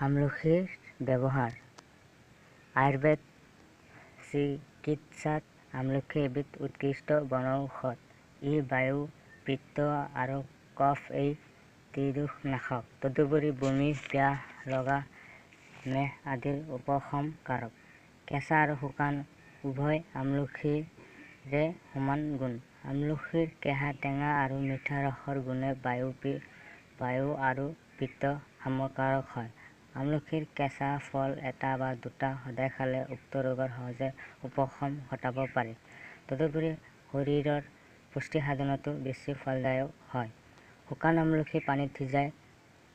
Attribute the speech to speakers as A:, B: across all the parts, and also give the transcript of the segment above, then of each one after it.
A: আমলখিৰ ব্যৱহাৰ আয়ুৰ্বেদ চিকিৎসাত আমলখি এবিধ উৎকৃষ্ট বনৌষধ। ই বায়ু, পিত্ত আৰু কফ এই ত্ৰিদোষ নাশক। তদুপৰি বমি, পিয়াহ লগা, মেহ আদিৰ উপশম কাৰক। কেঁচা আৰু শুকান উভয় আমলখিৰে সমান গুণ। আমলখিৰ কেঁহা টেঙা আৰু মিঠা ৰসৰ গুণে বায়ু আৰু পিত্ত শামকাৰক হয়। আমলখিৰ কেঁচা ফল এটা বা দুটা সদায় খালে উক্ত ৰোগৰ সহজে উপশম ঘটাব পাৰি। তদুপৰি শৰীৰৰ পুষ্টি সাধনতো বেছি ফলদায়ক হয়। শুকান আমলখি পানীত ভিজাই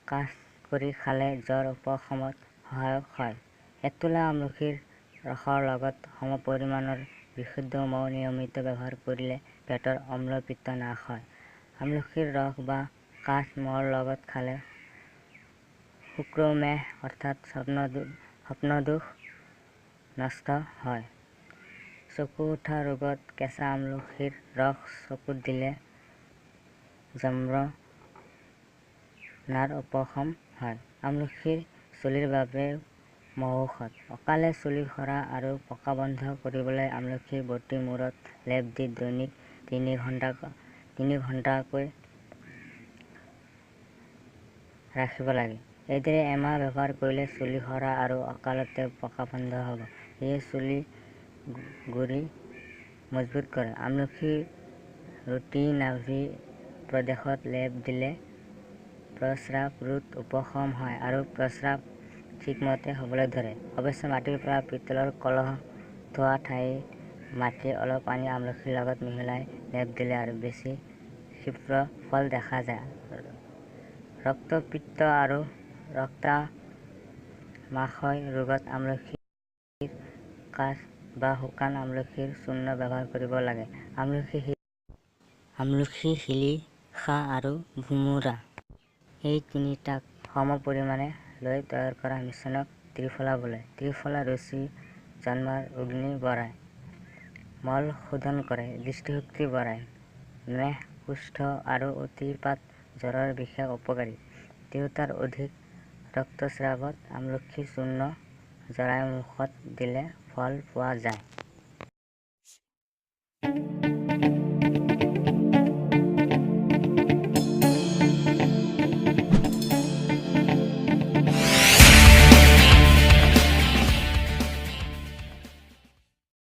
A: কাঢ়া কৰি খালে জ্বৰ উপশমত সহায়ক হয়। এক তোলা আমলখিৰ ৰসৰ লগত সমপৰিমাণৰ বিশুদ্ধ মৌ নিয়মিত ব্যৱহাৰ কৰিলে পেটৰ অম্ল পিত্ত নাশ হয়। আমলখিৰ ৰস বা কাঠ মৌৰ লগত খালে শুক্ৰমেহ অৰ্থাৎ স্বপ্নদোষ নষ্ট হয়। চকু উঠা ৰোগত কেঁচা আমলখিৰ ৰস চকুত দিলে যমৰাৰ উপশম হয়। আমলখিৰ চুলিৰ বাবেও মহৌষধ। অকালে চুলি সৰা আৰু পকা বন্ধ কৰিবলৈ আমলখিৰ বটি মূৰত লেপ দি দৈনিক 3 ঘণ্টাকৈ ৰাখিব লাগে। এইদৰে এমাহ ব্যৱহাৰ কৰিলে চুলি সৰা আৰু অকালতে পকা বন্ধ হ'ব। ইয়ে চুলি গুৰি মজবুত কৰে। আমলখি ৰুটি নাভি প্ৰদেশত লেপ দিলে প্ৰস্ৰাৱ ৰোধ উপশম হয় আৰু প্ৰস্ৰাৱ ঠিকমতে হ'বলৈ ধৰে। অৱশ্যে মাটিৰ পৰা পিতলৰ কলহ থোৱা ঠাইত মাটি অলপ আনি আমলখিৰ লগত মিহলাই লেপ দিলে আৰু বেছি ক্ষীপ্ৰ ফল দেখা যায়। ৰক্তপিত্ত আৰু ৰক্তামাশয় ৰোগত আমলখিৰ কাঠ বা শুকান আমলখিৰ চূৰ্ণ ব্যৱহাৰ কৰিব লাগে। আমলখি, শিলিখা আৰু ভোমোৰা এই তিনিটাক সম পৰিমাণে লৈ তৈয়াৰ কৰা মিশ্ৰণক ত্ৰিফলা বোলে। ত্ৰিফলা ৰুচি জন্মাৰ অগ্নি বঢ়ায়, মল শোধন কৰে, দৃষ্টিশক্তি বঢ়ায়, মেহ, কুষ্ঠ আৰু অতিপাত জ্বৰৰ বিশেষ উপকাৰী। তিৰোতাৰ অধিক ৰক্তস্ৰাৱত আমলখিৰ চূৰ্ণ জৰায়ুৰ মুখত দিলে ফল পোৱা যায়।